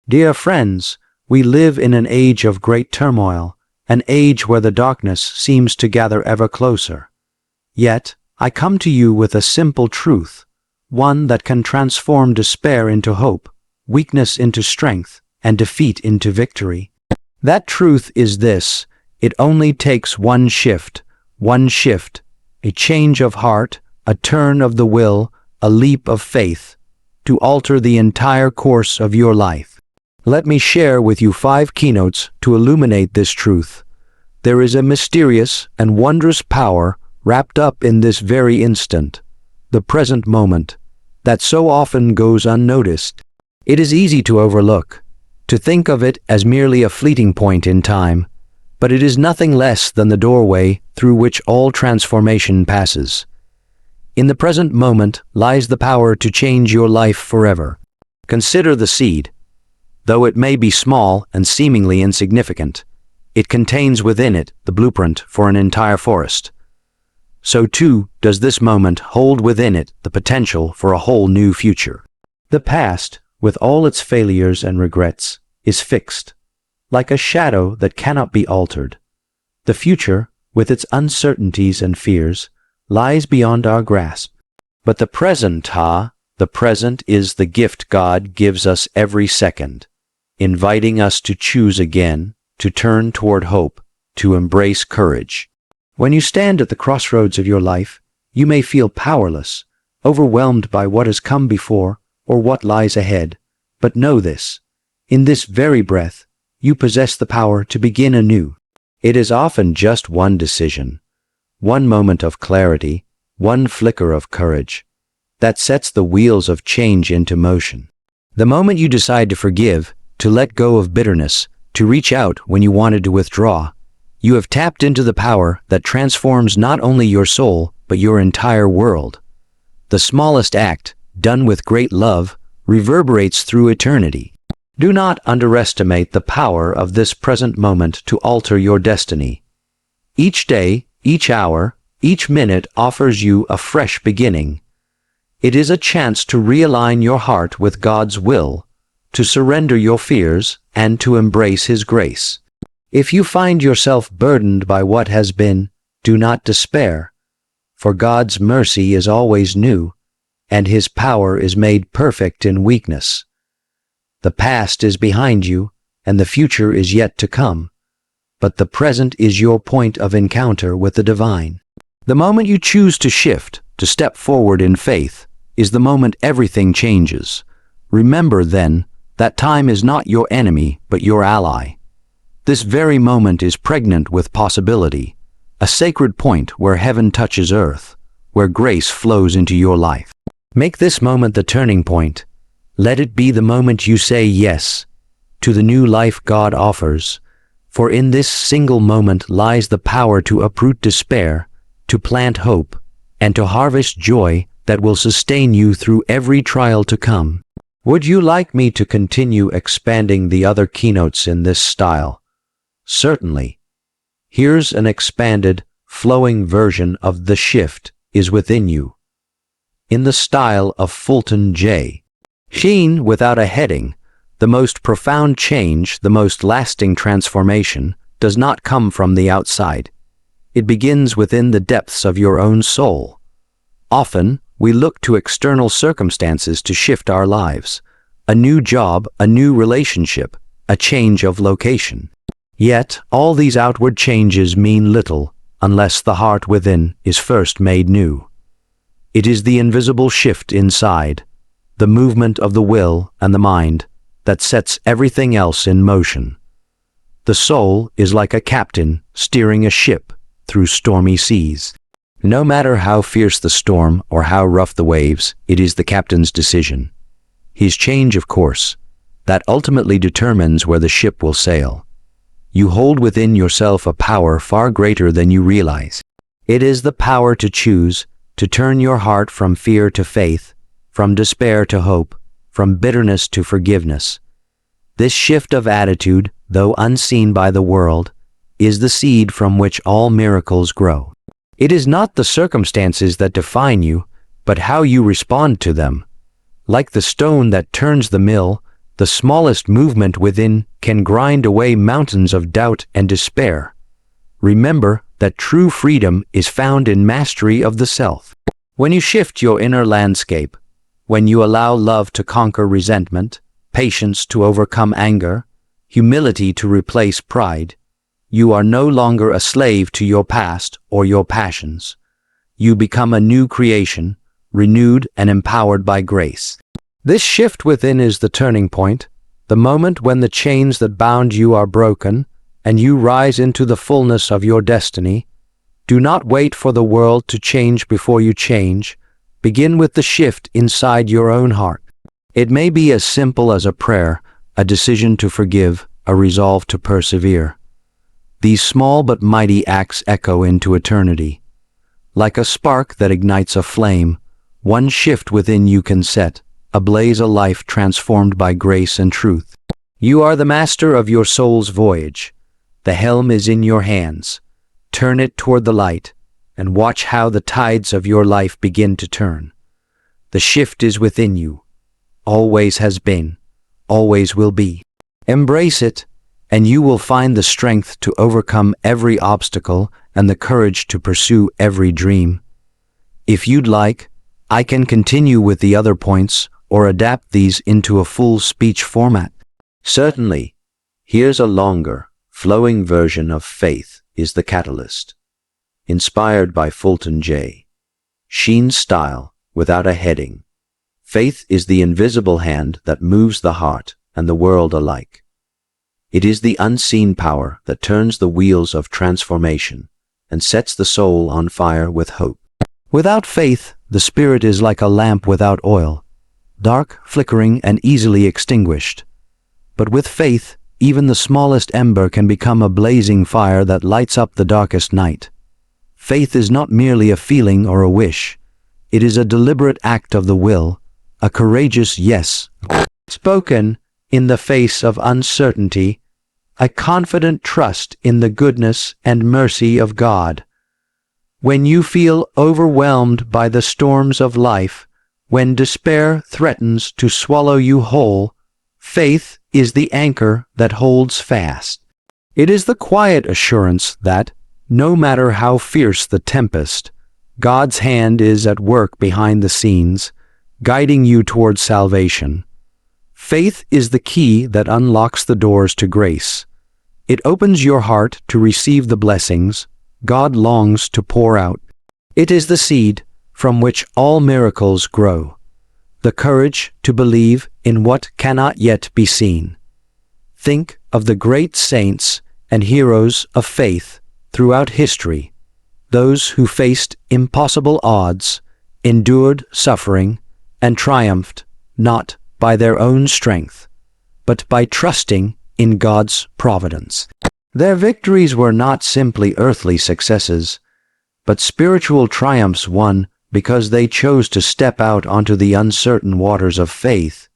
Dear friends, we live in an age of great turmoil, an age where the darkness seems to gather ever closer. Yet, I come to you with a simple truth, one that can transform despair into hope, weakness into strength, and defeat into victory. That truth is this: it only takes one shift, a change of heart, a turn of the will, a leap of faith, to alter the entire course of your life. Let me share with you 5 keynotes to illuminate this truth. There is a mysterious and wondrous power wrapped up in this very instant, the present moment, that so often goes unnoticed. It is easy to overlook, to think of it as merely a fleeting point in time, but it is nothing less than the doorway through which all transformation passes. In the present moment lies the power to change your life forever. Consider the seed. Though it may be small and seemingly insignificant, it contains within it the blueprint for an entire forest. So too does this moment hold within it the potential for a whole new future. The past, with all its failures and regrets, is fixed, like a shadow that cannot be altered. The future, with its uncertainties and fears, lies beyond our grasp. But the present is the gift God gives us every second, inviting us to choose again, to turn toward hope, to embrace courage. When you stand at the crossroads of your life, you may feel powerless, overwhelmed by what has come before or what lies ahead. But know this: in this very breath, you possess the power to begin anew. It is often just one decision, one moment of clarity, one flicker of courage, that sets the wheels of change into motion. The moment you decide to forgive, to let go of bitterness, to reach out when you wanted to withdraw, you have tapped into the power that transforms not only your soul, but your entire world. The smallest act, done with great love, reverberates through eternity. Do not underestimate the power of this present moment to alter your destiny. Each day, each hour, each minute offers you a fresh beginning. It is a chance to realign your heart with God's will, to surrender your fears, and to embrace His grace. If you find yourself burdened by what has been, do not despair, for God's mercy is always new, and His power is made perfect in weakness. The past is behind you, and the future is yet to come, but the present is your point of encounter with the divine. The moment you choose to shift, to step forward in faith, is the moment everything changes. Remember, then, that time is not your enemy, but your ally. This very moment is pregnant with possibility, a sacred point where heaven touches earth, where grace flows into your life. Make this moment the turning point. Let it be the moment you say yes to the new life God offers, for in this single moment lies the power to uproot despair, to plant hope, and to harvest joy that will sustain you through every trial to come. Would you like me to continue expanding the other keynotes in this style? Certainly. Here's an expanded, flowing version of The Shift is Within You, in the style of Fulton J. Sheen without a heading. The most profound change, the most lasting transformation, does not come from the outside. It begins within the depths of your own soul. Often, we look to external circumstances to shift our lives. A new job, a new relationship, a change of location. Yet, all these outward changes mean little unless the heart within is first made new. It is the invisible shift inside, the movement of the will and the mind, that sets everything else in motion. The soul is like a captain steering a ship through stormy seas. No matter how fierce the storm or how rough the waves, it is the captain's decision, his change of course, that ultimately determines where the ship will sail. You hold within yourself a power far greater than you realize. It is the power to choose, to turn your heart from fear to faith, from despair to hope, from bitterness to forgiveness. This shift of attitude, though unseen by the world, is the seed from which all miracles grow. It is not the circumstances that define you, but how you respond to them. Like the stone that turns the mill, The smallest movement within can grind away mountains of doubt and despair. Remember that true freedom is found in mastery of the self. When you shift your inner landscape, when you allow love to conquer resentment, patience to overcome anger, humility to replace pride, you are no longer a slave to your past or your passions. You become a new creation, renewed and empowered by grace. This shift within is the turning point, the moment when the chains that bound you are broken, and you rise into the fullness of your destiny. Do not wait for the world to change before you change. Begin with the shift inside your own heart. It may be as simple as a prayer, a decision to forgive, a resolve to persevere. These small but mighty acts echo into eternity. Like a spark that ignites a flame, one shift within you can set ablaze a life transformed by grace and truth. You are the master of your soul's voyage. The helm is in your hands. Turn it toward the light, and watch how the tides of your life begin to turn. The shift is within you. Always has been, always will be. Embrace it, and you will find the strength to overcome every obstacle and the courage to pursue every dream. If you'd like, I can continue with the other points or adapt these into a full speech format. Certainly. Here's a longer, flowing version of Faith is the Catalyst. Inspired by Fulton J. Sheen style, without a heading. Faith is the invisible hand that moves the heart and the world alike. It is the unseen power that turns the wheels of transformation and sets the soul on fire with hope. Without faith, the spirit is like a lamp without oil, dark, flickering, and easily extinguished. But with faith, even the smallest ember can become a blazing fire that lights up the darkest night. Faith is not merely a feeling or a wish. It is a deliberate act of the will, a courageous yes, spoken in the face of uncertainty, a confident trust in the goodness and mercy of God. When you feel overwhelmed by the storms of life, when despair threatens to swallow you whole, faith is the anchor that holds fast. It is the quiet assurance that, no matter how fierce the tempest, God's hand is at work behind the scenes, guiding you towards salvation. Faith is the key that unlocks the doors to grace. It opens your heart to receive the blessings God longs to pour out. It is the seed from which all miracles grow, the courage to believe in what cannot yet be seen. Think of the great saints and heroes of faith throughout history, those who faced impossible odds, endured suffering, and triumphed not by their own strength, but by trusting in God's providence. Their victories were not simply earthly successes, but spiritual triumphs won because they chose to step out onto the uncertain waters of faith.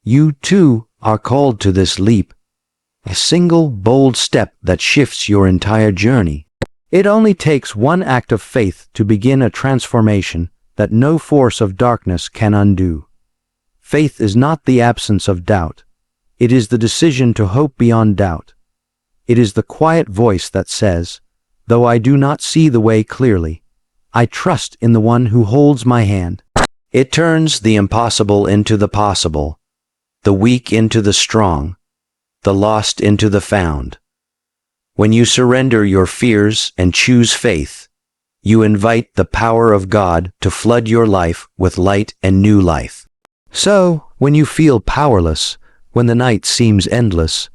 You, too, are called to this leap, a single bold step that shifts your entire journey. It only takes one act of faith to begin a transformation that no force of darkness can undo. Faith is not the absence of doubt. It is the decision to hope beyond doubt. It is the quiet voice that says, "Though I do not see the way clearly, I trust in the one who holds my hand." It turns the impossible into the possible, the weak into the strong, the lost into the found. When you surrender your fears and choose faith, you invite the power of God to flood your life with light and new life. So, when you feel powerless, when the night seems endless,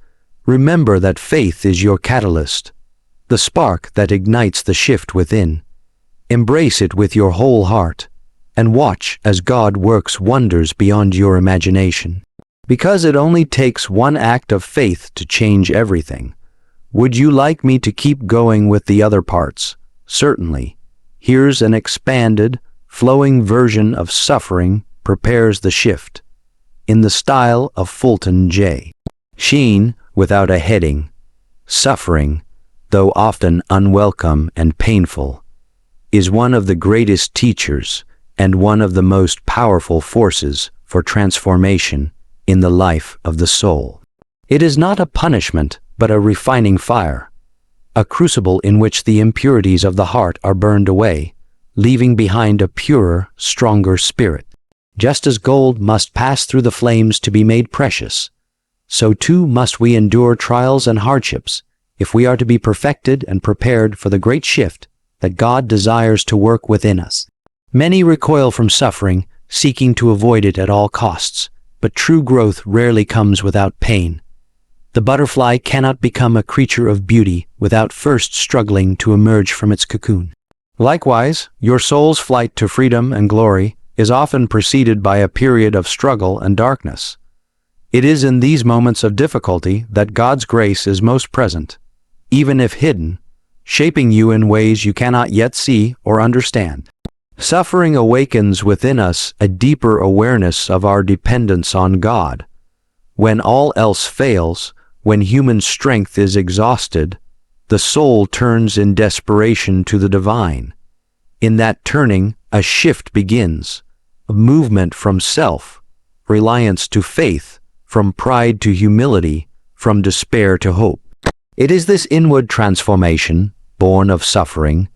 remember that faith is your catalyst, the spark that ignites the shift within. Embrace it with your whole heart, and watch as God works wonders beyond your imagination. Because it only takes one act of faith to change everything. Would you like me to keep going with the other parts? Certainly. Here's an expanded, flowing version of Suffering Prepares the Shift, in the style of Fulton J. Sheen, without a heading. Suffering, though often unwelcome and painful, is one of the greatest teachers and one of the most powerful forces for transformation in the life of the soul. It is not a punishment, but a refining fire, a crucible in which the impurities of the heart are burned away, leaving behind a purer, stronger spirit. Just as gold must pass through the flames to be made precious, so too must we endure trials and hardships if we are to be perfected and prepared for the great shift that God desires to work within us. Many recoil from suffering, seeking to avoid it at all costs, but true growth rarely comes without pain. The butterfly cannot become a creature of beauty without first struggling to emerge from its cocoon. Likewise, your soul's flight to freedom and glory is often preceded by a period of struggle and darkness. It is in these moments of difficulty that God's grace is most present, even if hidden, shaping you in ways you cannot yet see or understand. Suffering awakens within us a deeper awareness of our dependence on God. When all else fails, when human strength is exhausted, the soul turns in desperation to the divine. In that turning, a shift begins, a movement from self-reliance to faith, from pride to humility, from despair to hope. It is this inward transformation, born of suffering,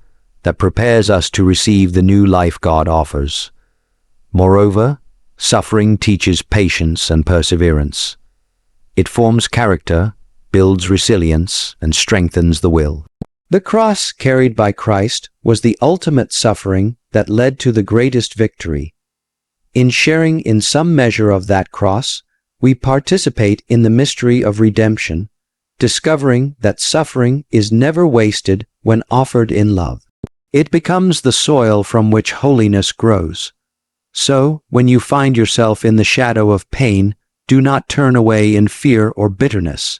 that prepares us to receive the new life God offers. Moreover, suffering teaches patience and perseverance. It forms character, builds resilience, and strengthens the will. The cross carried by Christ was the ultimate suffering that led to the greatest victory. In sharing in some measure of that cross, we participate in the mystery of redemption, discovering that suffering is never wasted when offered in love. It becomes the soil from which holiness grows. So, when you find yourself in the shadow of pain, do not turn away in fear or bitterness.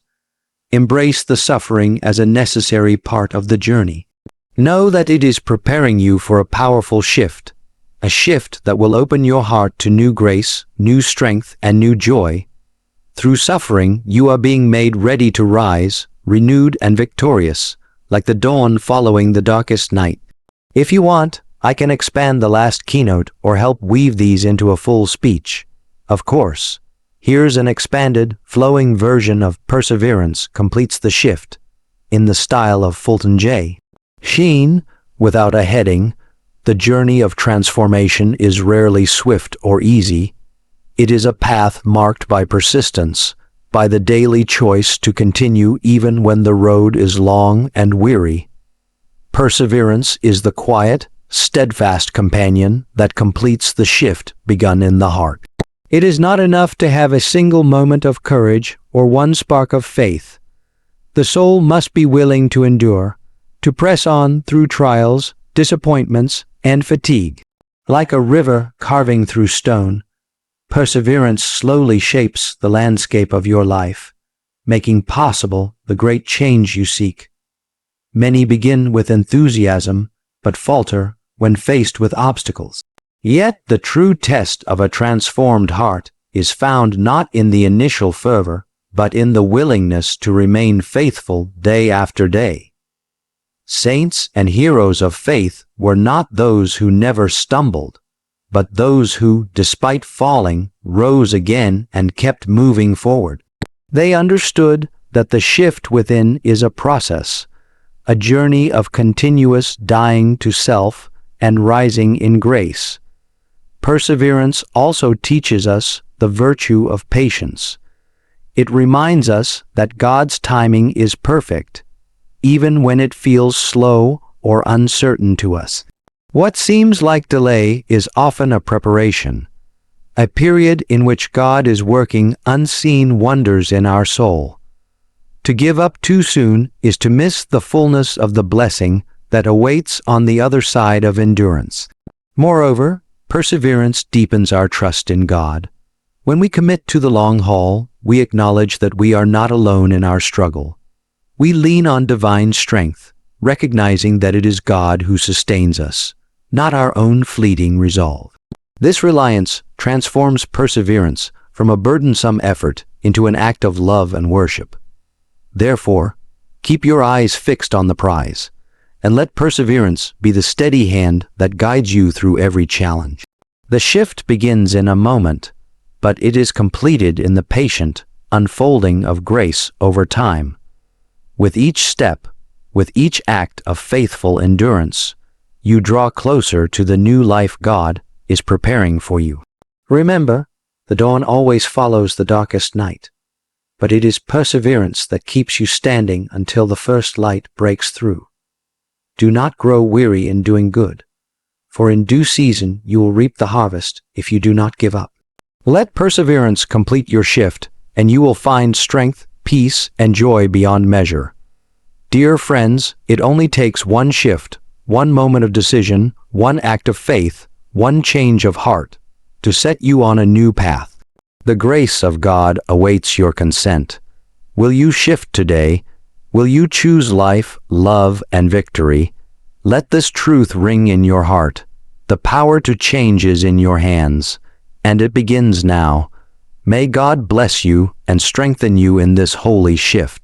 Embrace the suffering as a necessary part of the journey. Know that it is preparing you for a powerful shift, a shift that will open your heart to new grace, new strength, and new joy. Through suffering, you are being made ready to rise, renewed and victorious, like the dawn following the darkest night. If you want, I can expand the last keynote or help weave these into a full speech. Of course, here's an expanded, flowing version of Perseverance Completes the Shift, in the style of Fulton J. Sheen, without a heading, the journey of transformation is rarely swift or easy. It is a path marked by persistence, by the daily choice to continue even when the road is long and weary. Perseverance is the quiet, steadfast companion that completes the shift begun in the heart. It is not enough to have a single moment of courage or one spark of faith. The soul must be willing to endure, to press on through trials, disappointments, and fatigue. Like a river carving through stone, perseverance slowly shapes the landscape of your life, making possible the great change you seek. Many begin with enthusiasm, but falter when faced with obstacles. Yet the true test of a transformed heart is found not in the initial fervor, but in the willingness to remain faithful day after day. Saints and heroes of faith were not those who never stumbled, but those who, despite falling, rose again and kept moving forward. They understood that the shift within is a process, a journey of continuous dying to self and rising in grace. Perseverance also teaches us the virtue of patience. It reminds us that God's timing is perfect, even when it feels slow or uncertain to us. What seems like delay is often a preparation, a period in which God is working unseen wonders in our soul. To give up too soon is to miss the fullness of the blessing that awaits on the other side of endurance. Moreover, perseverance deepens our trust in God. When we commit to the long haul, we acknowledge that we are not alone in our struggle. We lean on divine strength, recognizing that it is God who sustains us, not our own fleeting resolve. This reliance transforms perseverance from a burdensome effort into an act of love and worship. Therefore, keep your eyes fixed on the prize, and let perseverance be the steady hand that guides you through every challenge. The shift begins in a moment, but it is completed in the patient unfolding of grace over time. With each step, with each act of faithful endurance, you draw closer to the new life God is preparing for you. Remember, the dawn always follows the darkest night, but it is perseverance that keeps you standing until the first light breaks through. Do not grow weary in doing good, for in due season you will reap the harvest if you do not give up. Let perseverance complete your shift, and you will find strength, peace, and joy beyond measure. Dear friends, it only takes one shift, one moment of decision, one act of faith, one change of heart, to set you on a new path. The grace of God awaits your consent. Will you shift today? Will you choose life, love, and victory? Let this truth ring in your heart. The power to change is in your hands, and it begins now. May God bless you and strengthen you in this holy shift.